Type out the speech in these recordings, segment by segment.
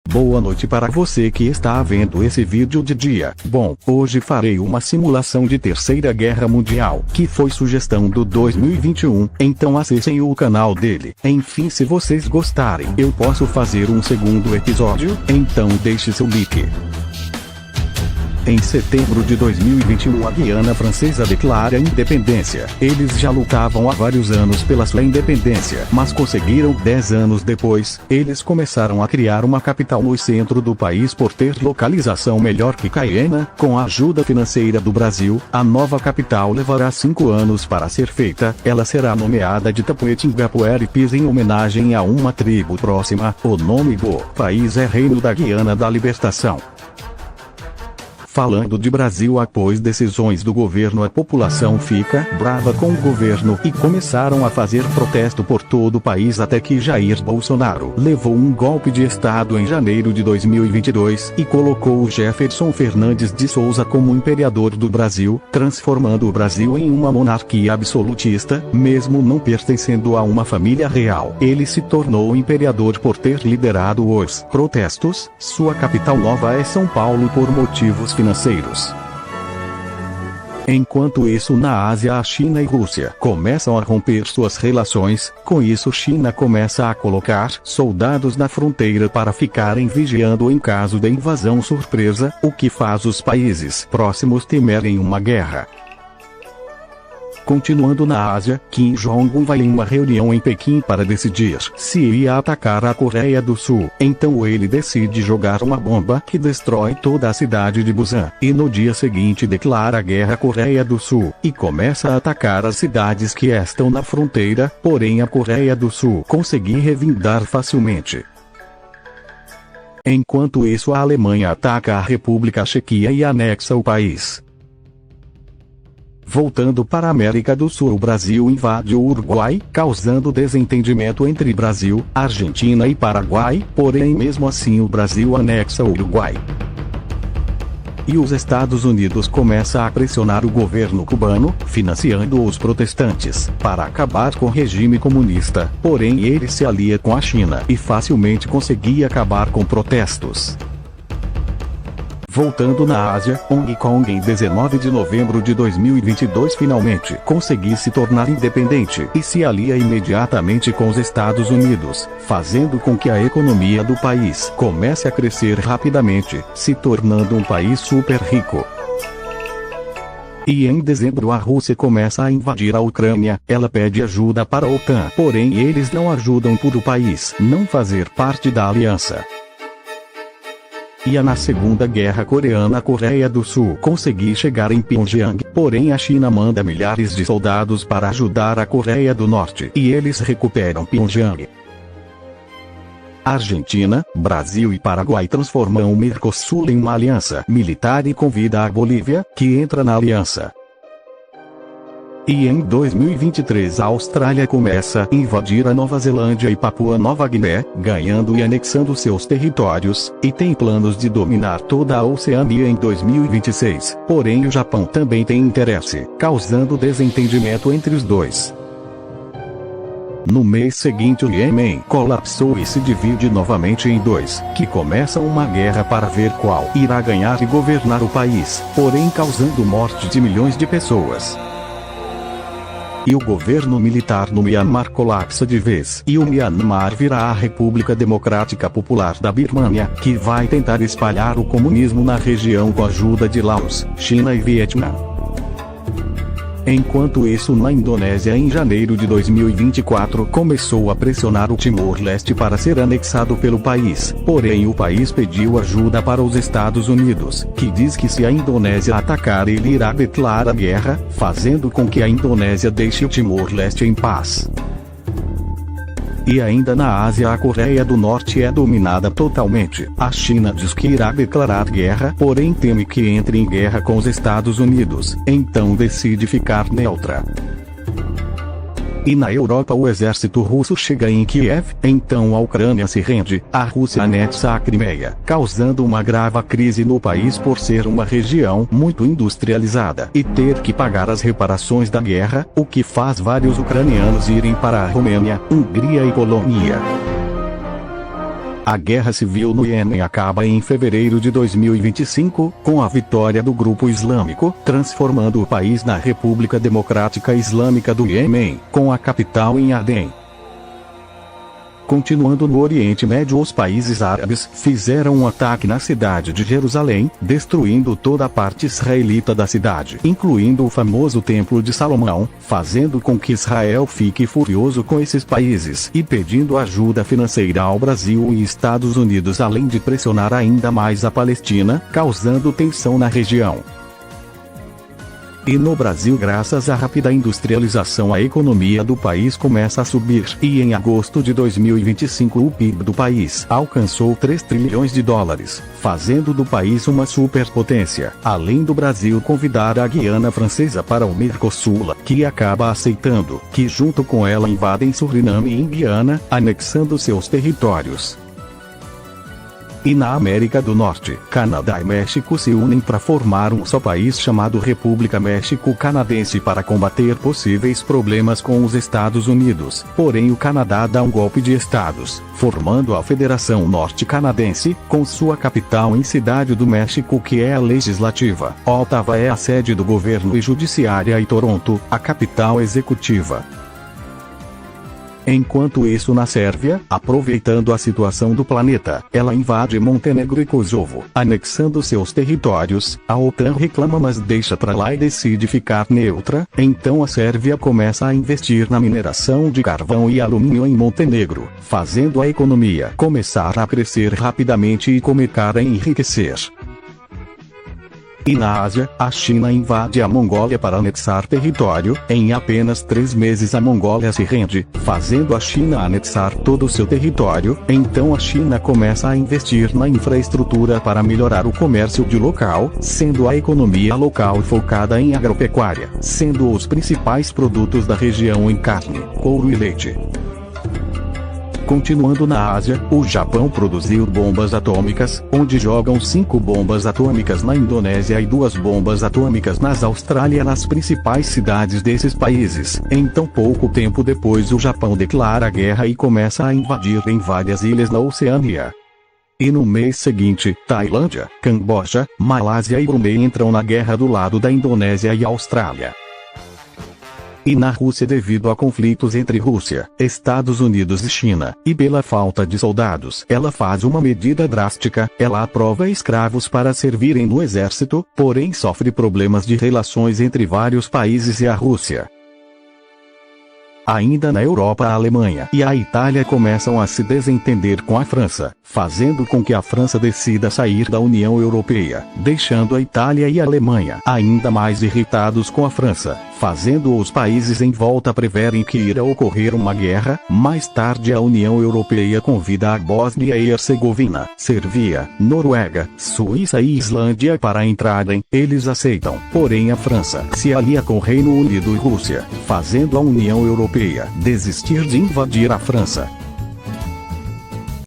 Boa noite para você que está vendo esse vídeo de dia. Bom, hoje farei uma simulação de Terceira Guerra Mundial, que foi sugestão do 2021, então acessem o canal dele. Enfim, se vocês gostarem, eu posso fazer um segundo episódio, então deixe seu like. Em setembro de 2021 a Guiana Francesa declara independência. Eles já lutavam há vários anos pela sua independência, mas conseguiram 10 anos depois. Eles começaram a criar uma capital no centro do país por ter localização melhor que Cayena. Com a ajuda financeira do Brasil, a nova capital levará 5 anos para ser feita. Ela será nomeada de Tapuetingapueripis em homenagem a uma tribo próxima. O nome do país é Reino da Guiana da Libertação. Falando de Brasil, após decisões do governo, a população fica brava com o governo e começaram a fazer protesto por todo o país até que Jair Bolsonaro levou um golpe de estado em janeiro de 2022 e colocou o Jefferson Fernandes de Souza como imperador do Brasil, transformando o Brasil em uma monarquia absolutista, mesmo não pertencendo a uma família real. Ele se tornou imperador por ter liderado os protestos. Sua capital nova é São Paulo por motivos financeiros. Enquanto isso, na Ásia, a China e Rússia começam a romper suas relações. Com isso, China começa a colocar soldados na fronteira para ficarem vigiando em caso de invasão surpresa, o que faz os países próximos temerem uma guerra. Continuando na Ásia, Kim Jong-un vai em uma reunião em Pequim para decidir se ia atacar a Coreia do Sul. Então ele decide jogar uma bomba que destrói toda a cidade de Busan, e no dia seguinte declara guerra à Coreia do Sul, e começa a atacar as cidades que estão na fronteira, porém a Coreia do Sul conseguiu revindar facilmente. Enquanto isso, a Alemanha ataca a República Checa e anexa o país. Voltando para a América do Sul, o Brasil invade o Uruguai, causando desentendimento entre Brasil, Argentina e Paraguai, porém mesmo assim o Brasil anexa o Uruguai. E os Estados Unidos começam a pressionar o governo cubano, financiando os protestantes, para acabar com o regime comunista, porém ele se alia com a China e facilmente conseguia acabar com protestos. Voltando na Ásia, Hong Kong em 19 de novembro de 2022 finalmente conseguiu se tornar independente e se alia imediatamente com os Estados Unidos, fazendo com que a economia do país comece a crescer rapidamente, se tornando um país super rico. E em dezembro a Rússia começa a invadir a Ucrânia. Ela pede ajuda para a OTAN, porém eles não ajudam por o país não fazer parte da aliança. E na Segunda Guerra Coreana, a Coreia do Sul conseguiu chegar em Pyongyang, porém a China manda milhares de soldados para ajudar a Coreia do Norte, e eles recuperam Pyongyang. Argentina, Brasil e Paraguai transformam o Mercosul em uma aliança militar e convida a Bolívia, que entra na aliança. E em 2023 a Austrália começa a invadir a Nova Zelândia e Papua Nova Guiné, ganhando e anexando seus territórios, e tem planos de dominar toda a Oceania em 2026. Porém o Japão também tem interesse, causando desentendimento entre os dois. No mês seguinte o Iêmen colapsou e se divide novamente em dois, que começam uma guerra para ver qual irá ganhar e governar o país, porém causando morte de milhões de pessoas. E o governo militar no Myanmar colapsa de vez, e o Myanmar virá a República Democrática Popular da Birmânia, que vai tentar espalhar o comunismo na região com a ajuda de Laos, China e Vietnã. Enquanto isso, na Indonésia em janeiro de 2024 começou a pressionar o Timor-Leste para ser anexado pelo país, porém o país pediu ajuda para os Estados Unidos, que diz que se a Indonésia atacar ele irá declarar guerra, fazendo com que a Indonésia deixe o Timor-Leste em paz. E ainda na Ásia, a Coreia do Norte é dominada totalmente. A China diz que irá declarar guerra, porém teme que entre em guerra com os Estados Unidos, então decide ficar neutra. E na Europa o exército russo chega em Kiev, então a Ucrânia se rende, a Rússia anexa a Crimeia, causando uma grave crise no país por ser uma região muito industrializada e ter que pagar as reparações da guerra, o que faz vários ucranianos irem para a Romênia, Hungria e Polônia. A guerra civil no Iêmen acaba em fevereiro de 2025, com a vitória do grupo islâmico, transformando o país na República Democrática Islâmica do Iêmen, com a capital em Adem. Continuando no Oriente Médio, os países árabes fizeram um ataque na cidade de Jerusalém, destruindo toda a parte israelita da cidade, incluindo o famoso Templo de Salomão, fazendo com que Israel fique furioso com esses países e pedindo ajuda financeira ao Brasil e Estados Unidos, além de pressionar ainda mais a Palestina, causando tensão na região. E no Brasil, graças à rápida industrialização, a economia do país começa a subir, e em agosto de 2025 o PIB do país alcançou 3 trilhões de dólares, fazendo do país uma superpotência, além do Brasil convidar a Guiana Francesa para o Mercosul, que acaba aceitando, que junto com ela invadem Suriname e Guiana, anexando seus territórios. E na América do Norte, Canadá e México se unem para formar um só país chamado República México-Canadense para combater possíveis problemas com os Estados Unidos. Porém, o Canadá dá um golpe de estados, formando a Federação Norte-Canadense, com sua capital em Cidade do México, que é a legislativa. Ottawa é a sede do governo e judiciária, e Toronto, a capital executiva. Enquanto isso, na Sérvia, aproveitando a situação do planeta, ela invade Montenegro e Kosovo, anexando seus territórios. A OTAN reclama, mas deixa pra lá e decide ficar neutra. Então a Sérvia começa a investir na mineração de carvão e alumínio em Montenegro, fazendo a economia começar a crescer rapidamente e começar a enriquecer. E na Ásia, a China invade a Mongólia para anexar território. Em apenas 3 meses a Mongólia se rende, fazendo a China anexar todo o seu território. Então a China começa a investir na infraestrutura para melhorar o comércio de local, sendo a economia local focada em agropecuária, sendo os principais produtos da região em carne, couro e leite. Continuando na Ásia, o Japão produziu bombas atômicas, onde jogam 5 bombas atômicas na Indonésia e 2 bombas atômicas na Austrália, nas principais cidades desses países. Então, pouco tempo depois, o Japão declara guerra e começa a invadir em várias ilhas na Oceania. E no mês seguinte, Tailândia, Camboja, Malásia e Brunei entram na guerra do lado da Indonésia e Austrália. E na Rússia, devido a conflitos entre Rússia, Estados Unidos e China, e pela falta de soldados, ela faz uma medida drástica. Ela aprova escravos para servirem no exército, porém sofre problemas de relações entre vários países e a Rússia. Ainda na Europa, a Alemanha e a Itália começam a se desentender com a França, fazendo com que a França decida sair da União Europeia, deixando a Itália e a Alemanha ainda mais irritados com a França, fazendo os países em volta preverem que irá ocorrer uma guerra. Mais tarde, a União Europeia convida a Bósnia e Hercegovina, Sérvia, Noruega, Suíça e Islândia para entrarem. Eles aceitam, porém a França se alia com o Reino Unido e Rússia, fazendo a União Europeia desistir de invadir a França.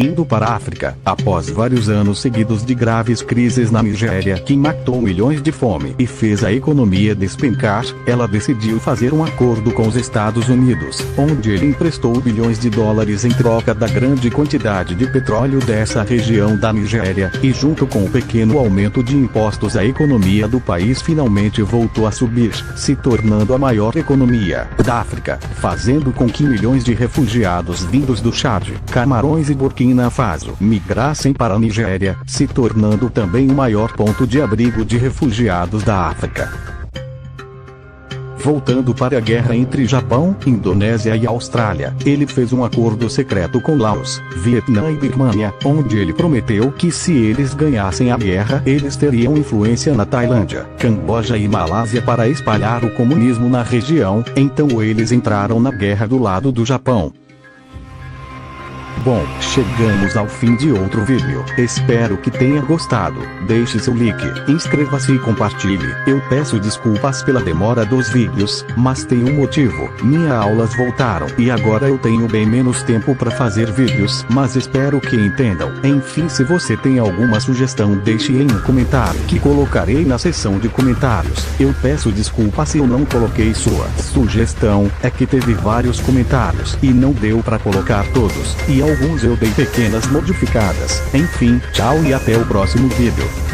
Indo para a África, após vários anos seguidos de graves crises na Nigéria, que matou milhões de fome e fez a economia despencar, ela decidiu fazer um acordo com os Estados Unidos, onde ele emprestou bilhões de dólares em troca da grande quantidade de petróleo dessa região da Nigéria, e junto com o pequeno aumento de impostos, a economia do país finalmente voltou a subir, se tornando a maior economia da África, fazendo com que milhões de refugiados vindos do Chad, Camarões e Burkina Faso migrassem para a Nigéria, se tornando também o maior ponto de abrigo de refugiados da África. Voltando para a guerra entre Japão, Indonésia e Austrália, ele fez um acordo secreto com Laos, Vietnã e Birmânia, onde ele prometeu que se eles ganhassem a guerra, eles teriam influência na Tailândia, Camboja e Malásia para espalhar o comunismo na região. Então eles entraram na guerra do lado do Japão. Bom, chegamos ao fim de outro vídeo. Espero que tenha gostado. Deixe seu like, inscreva-se e compartilhe. Eu peço desculpas pela demora dos vídeos, mas tem um motivo. Minhas aulas voltaram e agora eu tenho bem menos tempo para fazer vídeos, mas espero que entendam. Enfim, se você tem alguma sugestão, deixe em um comentário que colocarei na seção de comentários. Eu peço desculpas se eu não coloquei sua sugestão, é que teve vários comentários e não deu para colocar todos. E alguns eu dei pequenas modificadas. Enfim, tchau e até o próximo vídeo.